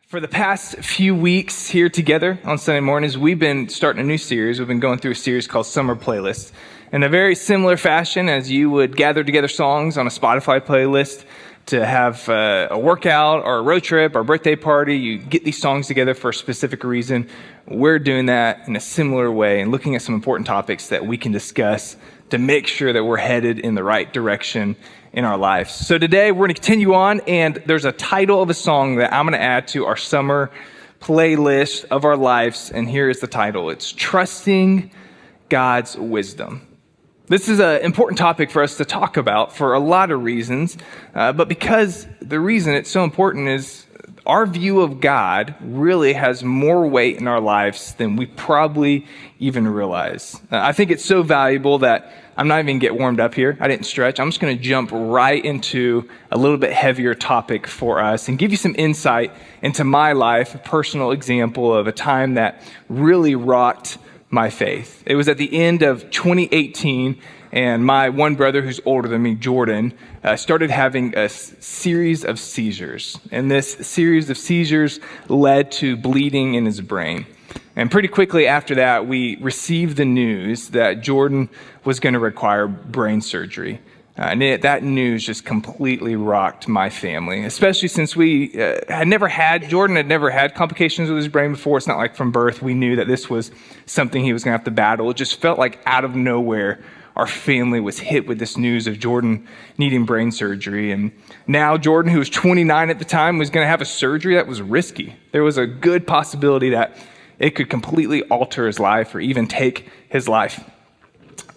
For the past few weeks here together on Sunday mornings, we've been starting a new series. We've been going through a series called Summer Playlist. In a very similar fashion as you would gather together songs on a Spotify playlist to have a workout or a road trip or a birthday party, you get these songs together for a specific reason. We're doing that in a similar way and looking at some important topics that we can discuss to make sure that we're headed in the right direction in our lives. So today we're going to continue on, and there's a title of a song that I'm going to add to our summer playlist of our lives, and here is the title. It's Trusting God's Wisdom. This is an important topic for us to talk about for a lot of reasons, but because the reason it's so important is our view of God really has more weight in our lives than we probably even realize. I think it's so valuable that I'm not even going to get warmed up here. I didn't stretch. I'm just going to jump right into a little bit heavier topic for us and give you some insight into my life, a personal example of a time that really rocked my faith. It was at the end of 2018, and my one brother who's older than me, Jordan, started having a series of seizures. And this series of seizures led to bleeding in his brain. And pretty quickly after that, we received the news that Jordan was going to require brain surgery. And that news just completely rocked my family, especially since Jordan had never had complications with his brain before. It's not like from birth we knew that this was something he was going to have to battle. It just felt like out of nowhere, our family was hit with this news of Jordan needing brain surgery. And now Jordan, who was 29 at the time, was going to have a surgery that was risky. There was a good possibility that it could completely alter his life or even take his life.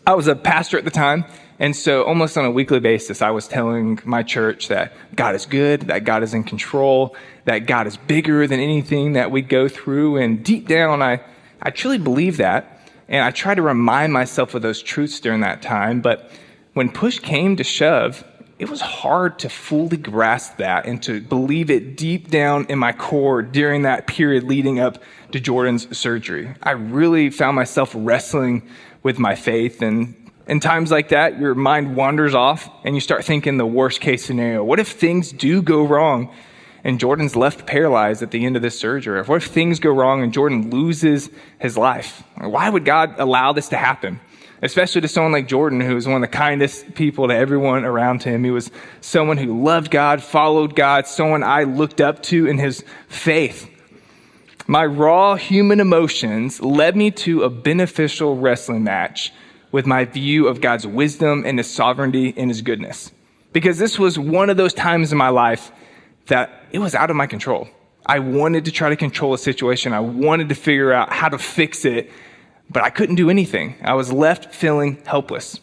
I was a pastor at the time, and so almost on a weekly basis, I was telling my church that God is good, that God is in control, that God is bigger than anything that we go through. And deep down, I truly believe that. And I try to remind myself of those truths during that time. But when push came to shove, it was hard to fully grasp that and to believe it deep down in my core during that period leading up to Jordan's surgery. I really found myself wrestling with my faith. And in times like that, your mind wanders off and you start thinking the worst case scenario. What if things do go wrong and Jordan's left paralyzed at the end of this surgery? What if things go wrong and Jordan loses his life? Why would God allow this to happen? Especially to someone like Jordan, who was one of the kindest people to everyone around him. He was someone who loved God, followed God, someone I looked up to in his faith. My raw human emotions led me to a beneficial wrestling match with my view of God's wisdom and his sovereignty and his goodness. Because this was one of those times in my life that it was out of my control. I wanted to try to control a situation. I wanted to figure out how to fix it, but I couldn't do anything. I was left feeling helpless.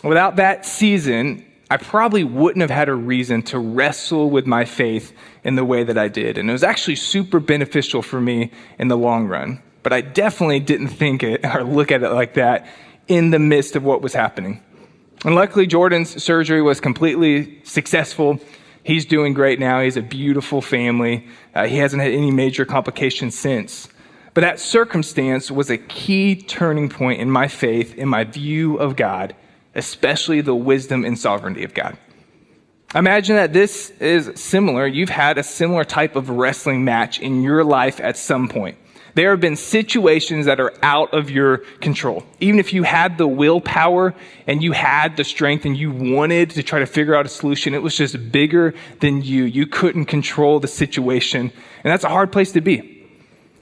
Without that season, I probably wouldn't have had a reason to wrestle with my faith in the way that I did. And it was actually super beneficial for me in the long run. But I definitely didn't think it or look at it like that in the midst of what was happening. And luckily, Jordan's surgery was completely successful. He's doing great now. He has a beautiful family. He hasn't had any major complications since. But that circumstance was a key turning point in my faith, in my view of God, especially the wisdom and sovereignty of God. Imagine that this is similar. You've had a similar type of wrestling match in your life at some point. There have been situations that are out of your control. Even if you had the willpower and you had the strength and you wanted to try to figure out a solution, it was just bigger than you. You couldn't control the situation. And that's a hard place to be.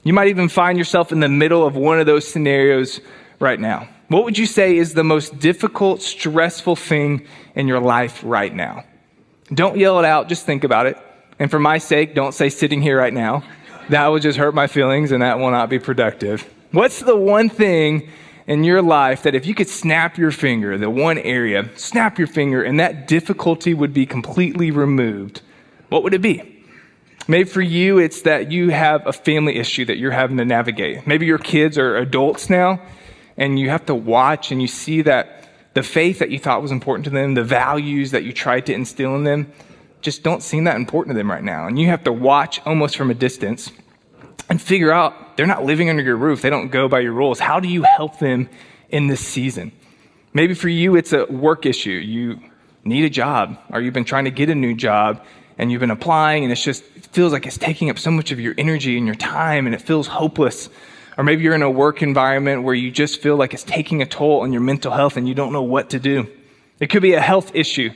You might even find yourself in the middle of one of those scenarios right now. What would you say is the most difficult, stressful thing in your life right now? Don't yell it out, just think about it. And for my sake, don't say sitting here right now. That will just hurt my feelings and that will not be productive. What's the one thing in your life that if you could snap your finger, the one area, snap your finger, and that difficulty would be completely removed? What would it be? Maybe for you, it's that you have a family issue that you're having to navigate. Maybe your kids are adults now, and you have to watch and you see that the faith that you thought was important to them, the values that you tried to instill in them, just don't seem that important to them right now. And you have to watch almost from a distance and figure out they're not living under your roof. They don't go by your rules. How do you help them in this season? Maybe for you, it's a work issue. You need a job, or you've been trying to get a new job, and you've been applying, and it feels like it's taking up so much of your energy and your time, and it feels hopeless. Or maybe you're in a work environment where you just feel like it's taking a toll on your mental health and you don't know what to do. It could be a health issue.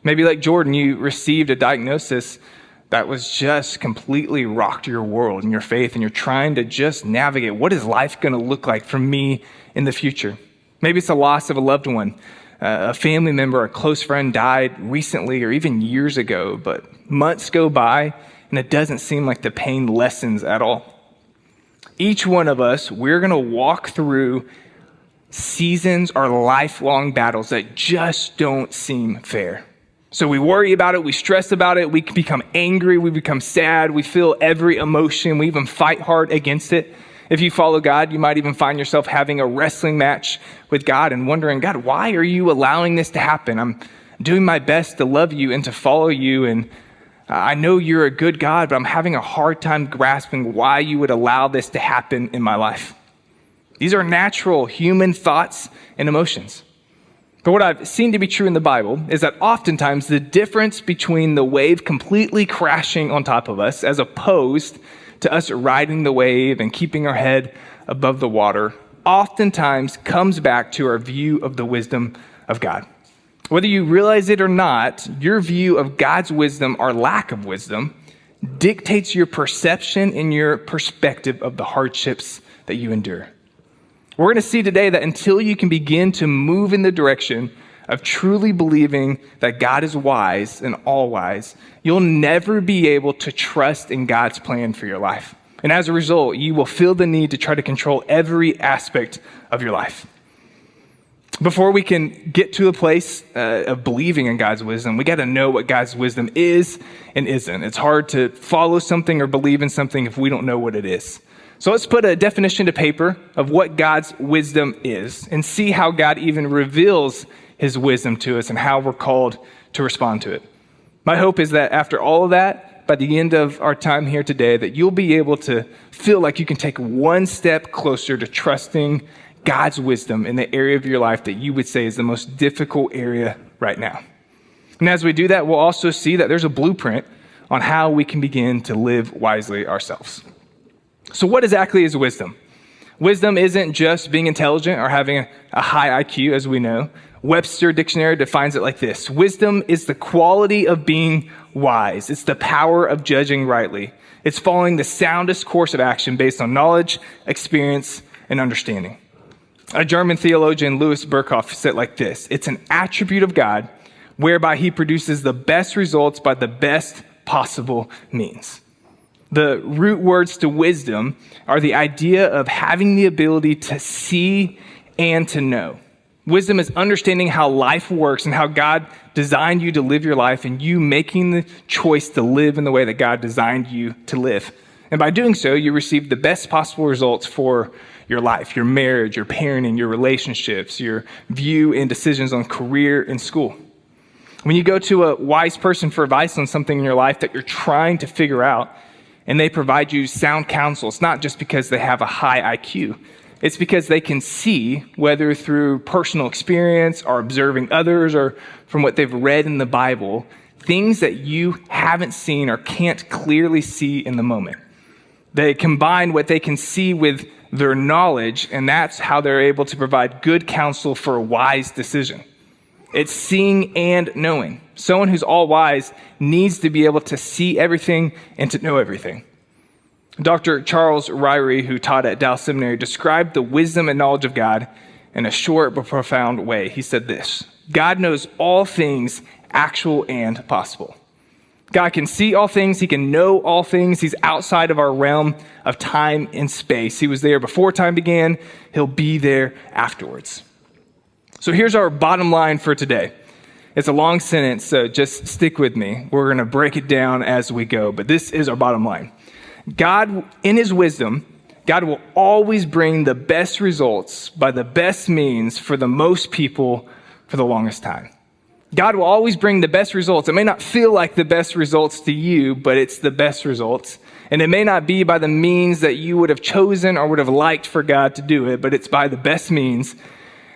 Maybe like Jordan, you received a diagnosis that was just completely rocked your world and your faith, and you're trying to just navigate, what is life going to look like for me in the future? Maybe it's the loss of a loved one. A family member, a close friend died recently or even years ago, but months go by and it doesn't seem like the pain lessens at all. Each one of us, we're going to walk through seasons or lifelong battles that just don't seem fair. So we worry about it, we stress about it, we become angry, we become sad, we feel every emotion, we even fight hard against it. If you follow God, you might even find yourself having a wrestling match with God and wondering, God, why are you allowing this to happen? I'm doing my best to love you and to follow you, and I know you're a good God, but I'm having a hard time grasping why you would allow this to happen in my life. These are natural human thoughts and emotions. But what I've seen to be true in the Bible is that oftentimes the difference between the wave completely crashing on top of us as opposed to us riding the wave and keeping our head above the water oftentimes comes back to our view of the wisdom of God. Whether you realize it or not, your view of God's wisdom or lack of wisdom dictates your perception and your perspective of the hardships that you endure. We're going to see today that until you can begin to move in the direction of truly believing that God is wise and all wise, you'll never be able to trust in God's plan for your life. And as a result, you will feel the need to try to control every aspect of your life. Before we can get to a place of believing in God's wisdom, we got to know what God's wisdom is and isn't. It's hard to follow something or believe in something if we don't know what it is. So let's put a definition to paper of what God's wisdom is and see how God even reveals his wisdom to us and how we're called to respond to it. My hope is that after all of that, by the end of our time here today, that you'll be able to feel like you can take one step closer to trusting God's wisdom in the area of your life that you would say is the most difficult area right now. And as we do that, we'll also see that there's a blueprint on how we can begin to live wisely ourselves. So what exactly is wisdom? Wisdom isn't just being intelligent or having a high IQ, as we know. Webster Dictionary defines it like this: wisdom is the quality of being wise. It's the power of judging rightly. It's following the soundest course of action based on knowledge, experience, and understanding. A German theologian, Louis Berkhoff, said it like this: it's an attribute of God whereby he produces the best results by the best possible means. The root words to wisdom are the idea of having the ability to see and to know. Wisdom is understanding how life works and how God designed you to live your life, and you making the choice to live in the way that God designed you to live. And by doing so, you receive the best possible results for your life, your marriage, your parenting, your relationships, your view and decisions on career and school. When you go to a wise person for advice on something in your life that you're trying to figure out, and they provide you sound counsel, it's not just because they have a high IQ. It's because they can see, whether through personal experience or observing others or from what they've read in the Bible, things that you haven't seen or can't clearly see in the moment. They combine what they can see with their knowledge, and that's how they're able to provide good counsel for a wise decision. It's seeing and knowing. Someone who's all wise needs to be able to see everything and to know everything. Dr. Charles Ryrie, who taught at Duvall Seminary, described the wisdom and knowledge of God in a short but profound way. He said this: God knows all things actual and possible. God can see all things. He can know all things. He's outside of our realm of time and space. He was there before time began. He'll be there afterwards. So here's our bottom line for today. It's a long sentence, so just stick with me. We're going to break it down as we go, but this is our bottom line. God, in his wisdom, God will always bring the best results by the best means for the most people for the longest time. God will always bring the best results. It may not feel like the best results to you, but it's the best results. And it may not be by the means that you would have chosen or would have liked for God to do it, but it's by the best means.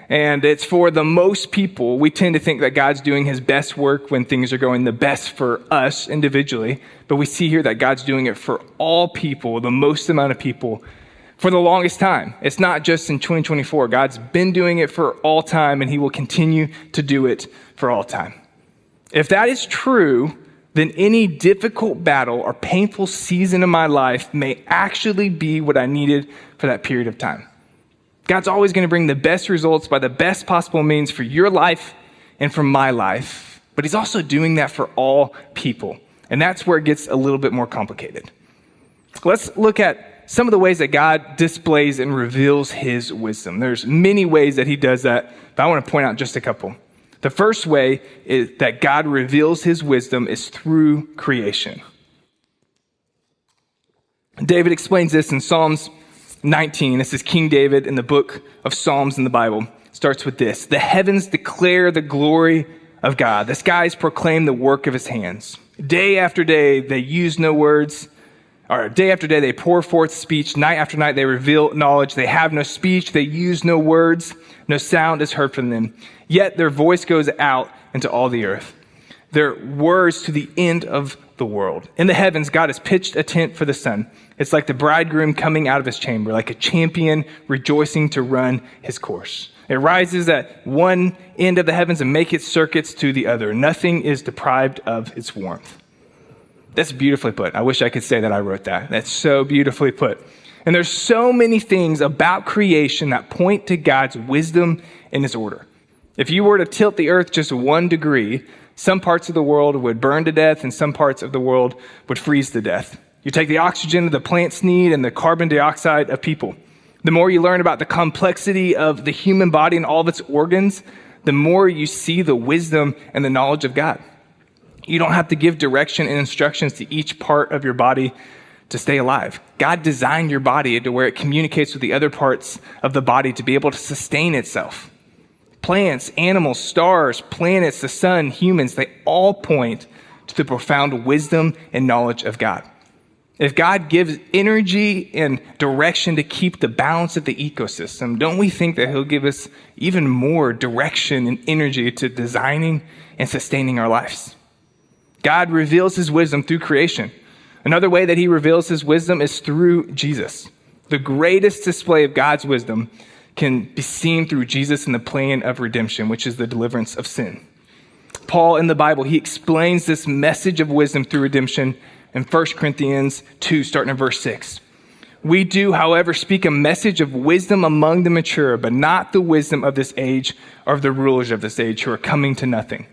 And it's for the most people. We tend to think that God's doing his best work when things are going the best for us individually. But we see here that God's doing it for all people, the most amount of people, for the longest time. It's not just in 2024. God's been doing it for all time, and he will continue to do it for all time. If that is true, then any difficult battle or painful season of my life may actually be what I needed for that period of time. God's always going to bring the best results by the best possible means for your life and for my life. But he's also doing that for all people. And that's where it gets a little bit more complicated. Let's look at some of the ways that God displays and reveals his wisdom. There's many ways that he does that, but I want to point out just a couple. The first way is that God reveals his wisdom is through creation. David explains this in Psalms 19. This is King David in the book of Psalms in the Bible. It starts with this: the heavens declare the glory of God. The skies proclaim the work of his hands. Day after day, they use no words. Or day after day, they pour forth speech. Night after night, they reveal knowledge. They have no speech. They use no words. No sound is heard from them. Yet their voice goes out into all the earth. Their words to the end of the world. In the heavens, God has pitched a tent for the sun. It's like the bridegroom coming out of his chamber, like a champion rejoicing to run his course. It rises at one end of the heavens and makes its circuits to the other. Nothing is deprived of its warmth. That's beautifully put. I wish I could say that I wrote that. That's so beautifully put. And there's so many things about creation that point to God's wisdom and his order. If you were to tilt the earth just 1 degree, some parts of the world would burn to death and some parts of the world would freeze to death. You take the oxygen the plants need and the carbon dioxide of people. The more you learn about the complexity of the human body and all of its organs, the more you see the wisdom and the knowledge of God. You don't have to give direction and instructions to each part of your body to stay alive. God designed your body to where it communicates with the other parts of the body to be able to sustain itself. Plants, animals, stars, planets, the sun, humans, they all point to the profound wisdom and knowledge of God. If God gives energy and direction to keep the balance of the ecosystem, don't we think that he'll give us even more direction and energy to designing and sustaining our lives? God reveals his wisdom through creation. Another way that he reveals his wisdom is through Jesus. The greatest display of God's wisdom can be seen through Jesus and the plan of redemption, which is the deliverance of sin. Paul in the Bible, he explains this message of wisdom through redemption in 1 Corinthians 2, starting in verse 6. We do, however, speak a message of wisdom among the mature, but not the wisdom of this age or of the rulers of this age who are coming to nothing.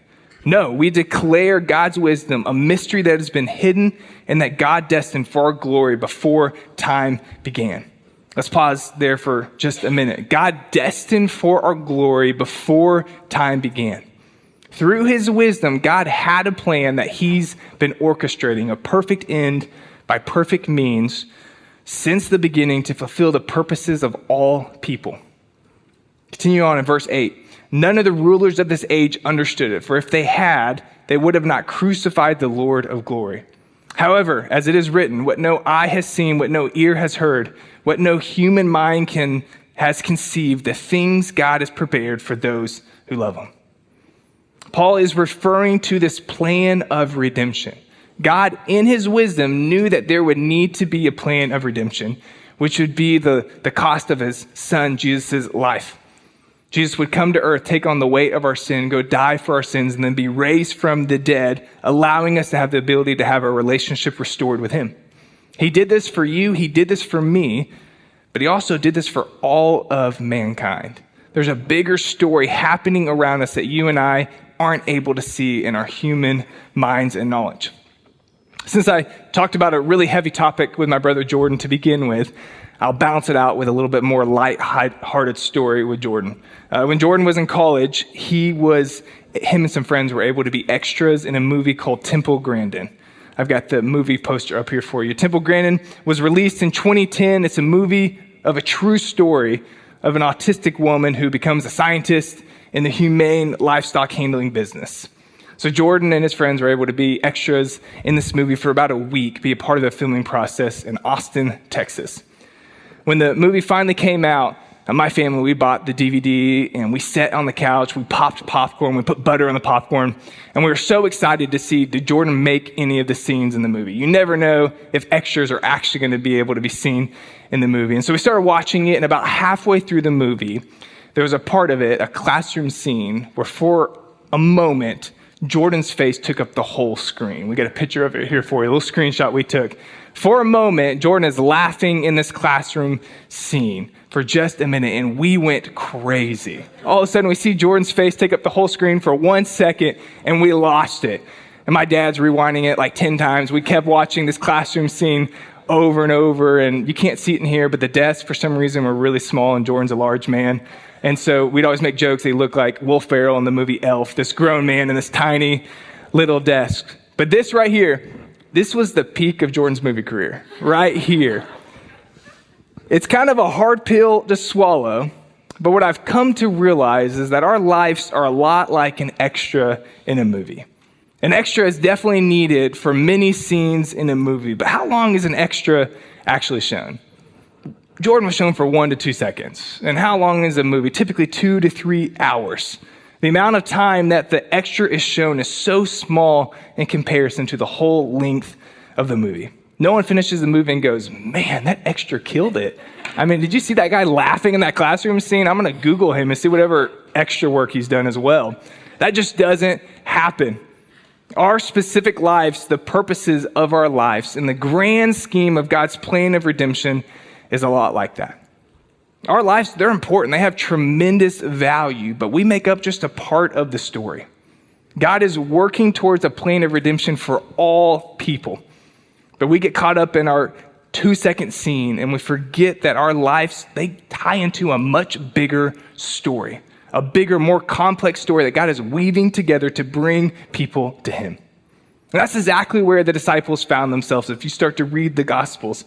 No, we declare God's wisdom, a mystery that has been hidden and that God destined for our glory before time began. Let's pause there for just a minute. God destined for our glory before time began. Through his wisdom, God had a plan that he's been orchestrating, a perfect end by perfect means since the beginning to fulfill the purposes of all people. Continue on in verse 8. None of the rulers of this age understood it, for if they had, they would have not crucified the Lord of glory. However, as it is written, what no eye has seen, what no ear has heard, what no human mind has conceived, the things God has prepared for those who love him. Paul is referring to this plan of redemption. God, in his wisdom, knew that there would need to be a plan of redemption, which would be the cost of his son, Jesus' life. Jesus would come to earth, take on the weight of our sin, go die for our sins, and then be raised from the dead, allowing us to have the ability to have a relationship restored with him. He did this for you. He did this for me, but he also did this for all of mankind. There's a bigger story happening around us that you and I aren't able to see in our human minds and knowledge. Since I talked about a really heavy topic with my brother Jordan to begin with, I'll balance it out with a little bit more light-hearted story with Jordan. When Jordan was in college, him and some friends were able to be extras in a movie called Temple Grandin. I've got the movie poster up here for you. Temple Grandin was released in 2010. It's a movie of a true story of an autistic woman who becomes a scientist in the humane livestock handling business. So Jordan and his friends were able to be extras in this movie for about a week, be a part of the filming process in Austin, Texas. When the movie finally came out, My family, we bought the DVD and we sat on the couch, we popped popcorn, we put butter on the popcorn, and we were so excited to see, did Jordan make any of the scenes in the movie? You never know if extras are actually going to be able to be seen in the movie. And so we started watching it, and about halfway through the movie, there was a part of it, a classroom scene, where for a moment, Jordan's face took up the whole screen. We got a picture of it here for you, a little screenshot we took. For a moment, Jordan is laughing in this classroom scene for just a minute, and we went crazy. All of a sudden, we see Jordan's face take up the whole screen for 1 second, and we lost it. And my dad's rewinding it like 10 times. We kept watching this classroom scene over and over, and you can't see it in here, but the desks, for some reason, were really small, and Jordan's a large man. And so we'd always make jokes. He looked like Will Ferrell in the movie Elf, this grown man in this tiny little desk. But this right here, this was the peak of Jordan's movie career, right here. It's kind of a hard pill to swallow, but what I've come to realize is that our lives are a lot like an extra in a movie. An extra is definitely needed for many scenes in a movie, but how long is an extra actually shown? Jordan was shown for 1 to 2 seconds. And how long is a movie? Typically 2 to 3 hours. The amount of time that the extra is shown is so small in comparison to the whole length of the movie. No one finishes the movie and goes, man, that extra killed it. I mean, did you see that guy laughing in that classroom scene? I'm going to Google him and see whatever extra work he's done as well. That just doesn't happen. Our specific lives, the purposes of our lives, in the grand scheme of God's plan of redemption is a lot like that. Our lives, they're important. They have tremendous value, but we make up just a part of the story. God is working towards a plan of redemption for all people. But we get caught up in our 2-second scene and we forget that our lives, they tie into a much bigger story, a bigger, more complex story that God is weaving together to bring people to him. And that's exactly where the disciples found themselves if you start to read the Gospels.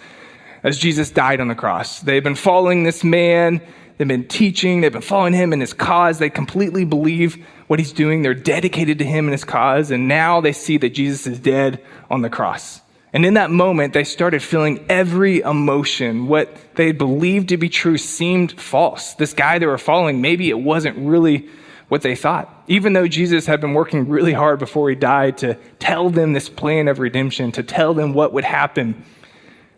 As Jesus died on the cross, they've been following this man, they've been teaching, they've been following him in his cause. They completely believe what he's doing. They're dedicated to him and his cause. And now they see that Jesus is dead on the cross. And in that moment, they started feeling every emotion. What they believed to be true seemed false. This guy they were following, maybe it wasn't really what they thought. Even though Jesus had been working really hard before he died to tell them this plan of redemption, to tell them what would happen,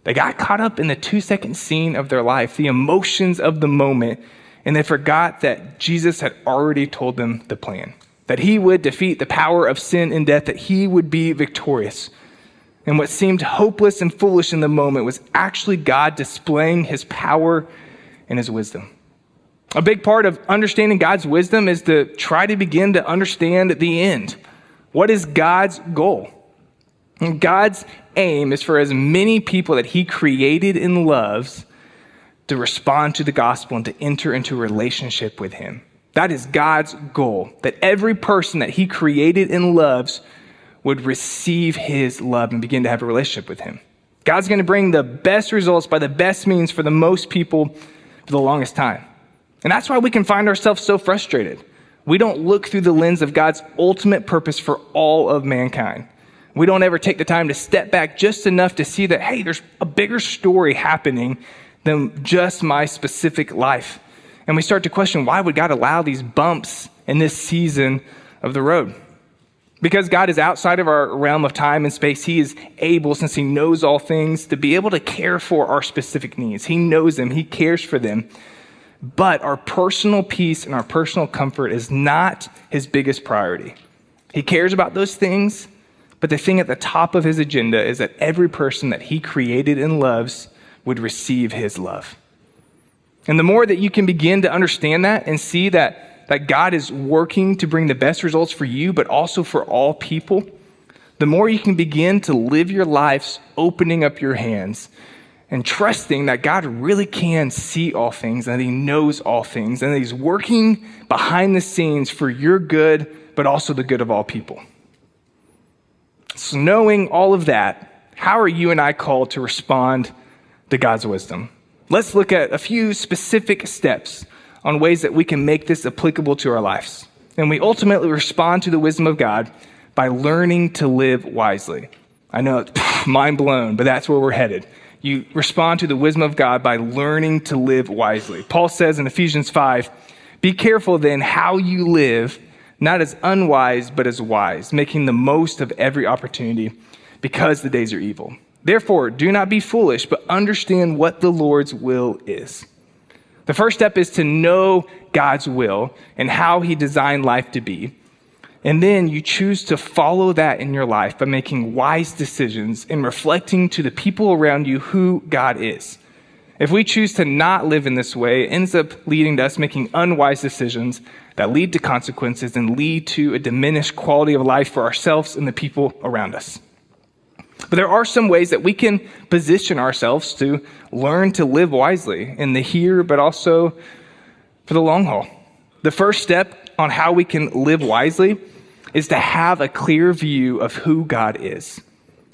they got caught up in the 2-second scene of their life, the emotions of the moment, and they forgot that Jesus had already told them the plan, that he would defeat the power of sin and death, that he would be victorious. And what seemed hopeless and foolish in the moment was actually God displaying his power and his wisdom. A big part of understanding God's wisdom is to try to begin to understand the end. What is God's goal? And God's aim is for as many people that he created and loves to respond to the gospel and to enter into a relationship with him. That is God's goal, that every person that he created and loves would receive his love and begin to have a relationship with him. God's going to bring the best results by the best means for the most people for the longest time. And that's why we can find ourselves so frustrated. We don't look through the lens of God's ultimate purpose for all of mankind. We don't ever take the time to step back just enough to see that, hey, there's a bigger story happening than just my specific life. And we start to question, why would God allow these bumps in this season of the road? Because God is outside of our realm of time and space, he is able, since he knows all things, to be able to care for our specific needs. He knows them, he cares for them. But our personal peace and our personal comfort is not his biggest priority. He cares about those things, but the thing at the top of his agenda is that every person that he created and loves would receive his love. And the more that you can begin to understand that and see that God is working to bring the best results for you, but also for all people, the more you can begin to live your lives opening up your hands and trusting that God really can see all things and that he knows all things and that he's working behind the scenes for your good, but also the good of all people. So knowing all of that, how are you and I called to respond to God's wisdom? Let's look at a few specific steps on ways that we can make this applicable to our lives. And we ultimately respond to the wisdom of God by learning to live wisely. I know it's mind blown, but that's where we're headed. you respond to the wisdom of God by learning to live wisely. Paul says in Ephesians 5, "Be careful then how you live, not as unwise, but as wise, making the most of every opportunity, because the days are evil. Therefore, do not be foolish, but understand what the Lord's will is." The first step is to know God's will and how he designed life to be. And then you choose to follow that in your life by making wise decisions and reflecting to the people around you who God is. If we choose to not live in this way, it ends up leading to us making unwise decisions that lead to consequences and lead to a diminished quality of life for ourselves and the people around us. But there are some ways that we can position ourselves to learn to live wisely in the here, but also for the long haul. The first step on how we can live wisely is to have a clear view of who God is.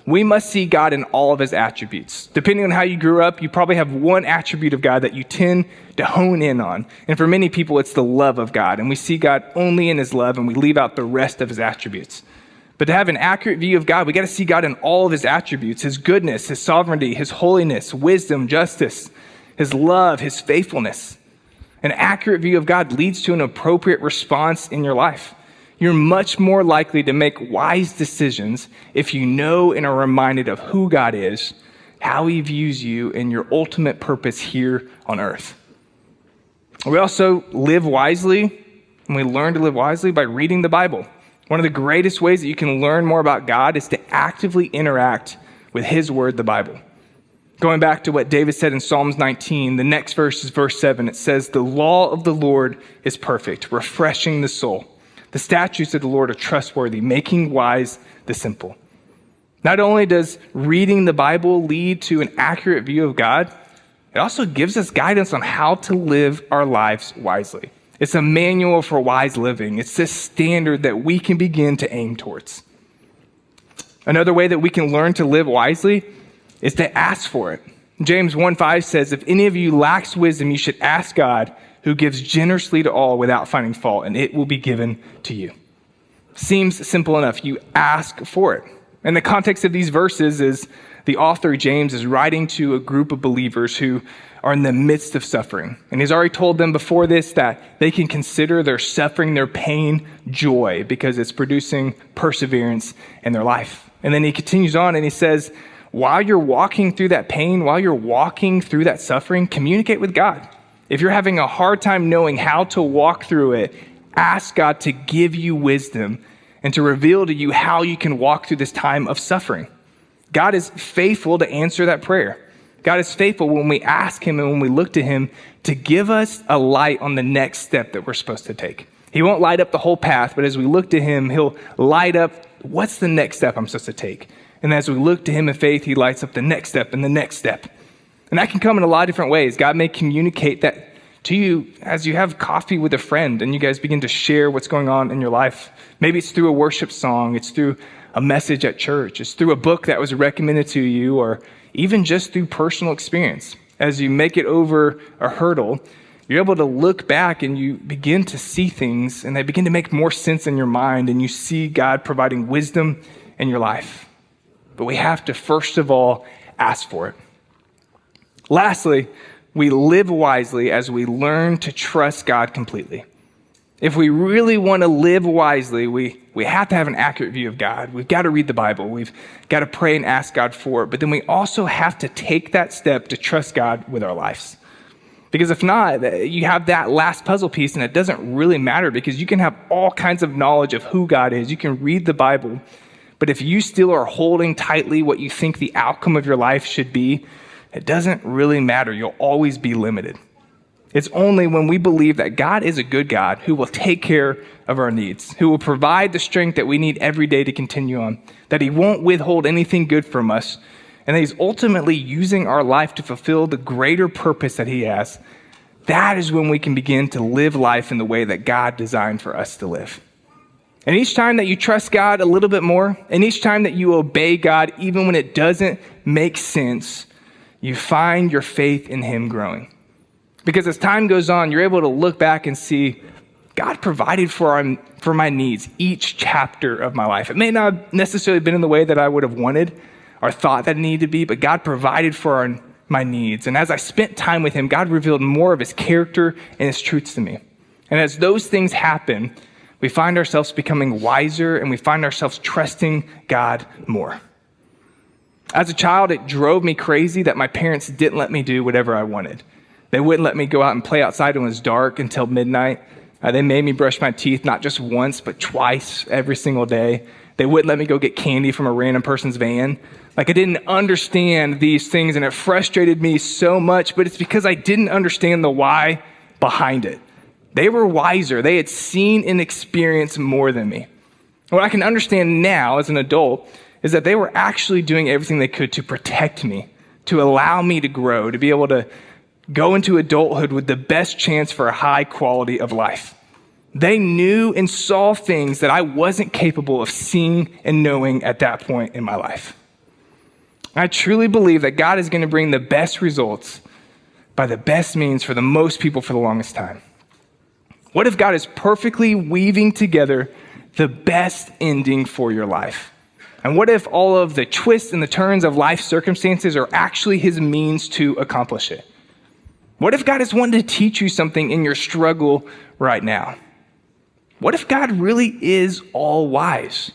We must see God in all of his attributes. Depending on how you grew up, you probably have one attribute of God that you tend to hone in on. And for many people, it's the love of God. And we see God only in his love, and we leave out the rest of his attributes. But to have an accurate view of God, we got to see God in all of his attributes, his goodness, his sovereignty, his holiness, wisdom, justice, his love, his faithfulness. An accurate view of God leads to an appropriate response in your life. You're much more likely to make wise decisions if you know and are reminded of who God is, how he views you, and your ultimate purpose here on earth. We also live wisely, and we learn to live wisely by reading the Bible. One of the greatest ways that you can learn more about God is to actively interact with his word, the Bible. Going back to what David said in Psalms 19, the next verse is verse 7. It says, "The law of the Lord is perfect, refreshing the soul. The statutes of the Lord are trustworthy, making wise the simple." Not only does reading the Bible lead to an accurate view of God, it also gives us guidance on how to live our lives wisely. It's a manual for wise living. It's this standard that we can begin to aim towards. Another way that we can learn to live wisely is to ask for it. James 1:5 says, "If any of you lacks wisdom, you should ask God, who gives generously to all without finding fault, and it will be given to you." Seems simple enough. You ask for it. And the context of these verses is the author, James, is writing to a group of believers who are in the midst of suffering. And he's already told them before this that they can consider their suffering, their pain, joy, because it's producing perseverance in their life. And then he continues on and he says, while you're walking through that pain, while you're walking through that suffering, communicate with God. If you're having a hard time knowing how to walk through it, ask God to give you wisdom and to reveal to you how you can walk through this time of suffering. God is faithful to answer that prayer. God is faithful when we ask him and when we look to him to give us a light on the next step that we're supposed to take. He won't light up the whole path, but as we look to him, he'll light up what's the next step I'm supposed to take. And as we look to him in faith, he lights up the next step and the next step. And that can come in a lot of different ways. God may communicate that to you as you have coffee with a friend and you guys begin to share what's going on in your life. Maybe it's through a worship song. It's through a message at church. It's through a book that was recommended to you, or even just through personal experience. As you make it over a hurdle, you're able to look back and you begin to see things and they begin to make more sense in your mind, and you see God providing wisdom in your life. But we have to, first of all, ask for it. Lastly, we live wisely as we learn to trust God completely. If we really want to live wisely, we have to have an accurate view of God. We've got to read the Bible. We've got to pray and ask God for it. But then we also have to take that step to trust God with our lives. Because if not, you have that last puzzle piece and it doesn't really matter, because you can have all kinds of knowledge of who God is. You can read the Bible. But if you still are holding tightly what you think the outcome of your life should be, it doesn't really matter. You'll always be limited. It's only when we believe that God is a good God who will take care of our needs, who will provide the strength that we need every day to continue on, that he won't withhold anything good from us, and that he's ultimately using our life to fulfill the greater purpose that he has. That is when we can begin to live life in the way that God designed for us to live. And each time that you trust God a little bit more, and each time that you obey God, even when it doesn't make sense, you find your faith in him growing. Because as time goes on, you're able to look back and see God provided for my needs each chapter of my life. It may not have necessarily been in the way that I would have wanted, or thought that it needed to be, but God provided for my needs. And as I spent time with him, God revealed more of his character and his truths to me. And as those things happen, we find ourselves becoming wiser and we find ourselves trusting God more. As a child, it drove me crazy that my parents didn't let me do whatever I wanted. They wouldn't let me go out and play outside when it was dark until midnight. They made me brush my teeth not just once, but twice every single day. They wouldn't let me go get candy from a random person's van. Like, I didn't understand these things, and it frustrated me so much, but it's because I didn't understand the why behind it. They were wiser. They had seen and experienced more than me. What I can understand now as an adult is that they were actually doing everything they could to protect me, to allow me to grow, to be able to go into adulthood with the best chance for a high quality of life. They knew and saw things that I wasn't capable of seeing and knowing at that point in my life. I truly believe that God is going to bring the best results by the best means for the most people for the longest time. What if God is perfectly weaving together the best ending for your life? And what if all of the twists and the turns of life circumstances are actually his means to accomplish it? What if God is wanting to teach you something in your struggle right now? What if God really is all wise?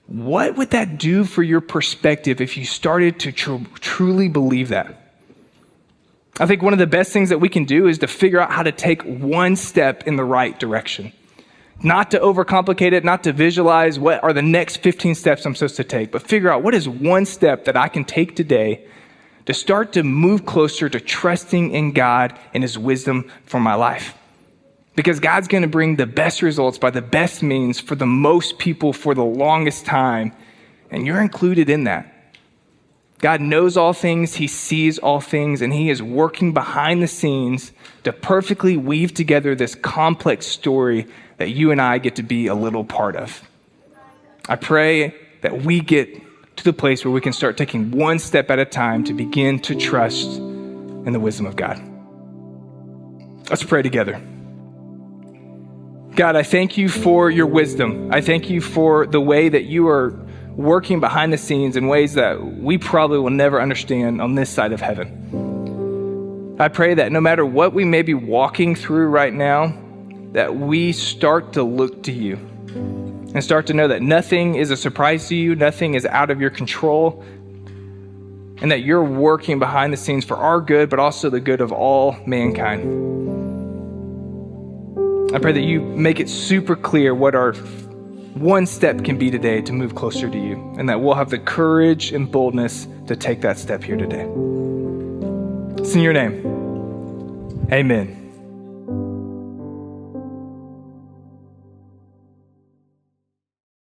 What would that do for your perspective if you started to truly believe that? I think one of the best things that we can do is to figure out how to take one step in the right direction. Not to overcomplicate it, not to visualize what are the next 15 steps I'm supposed to take, but figure out what is one step that I can take today to start to move closer to trusting in God and his wisdom for my life. Because God's going to bring the best results by the best means for the most people for the longest time, and you're included in that. God knows all things, he sees all things, and he is working behind the scenes to perfectly weave together this complex story that you and I get to be a little part of. I pray that we get to the place where we can start taking one step at a time to begin to trust in the wisdom of God. Let's pray together. God, I thank you for your wisdom. I thank you for the way that you are working behind the scenes in ways that we probably will never understand on this side of heaven. I pray that no matter what we may be walking through right now, that we start to look to you and start to know that nothing is a surprise to you, nothing is out of your control, and that you're working behind the scenes for our good, but also the good of all mankind. I pray that you make it super clear what our one step can be today to move closer to you, and that we'll have the courage and boldness to take that step here today. It's in your name. Amen.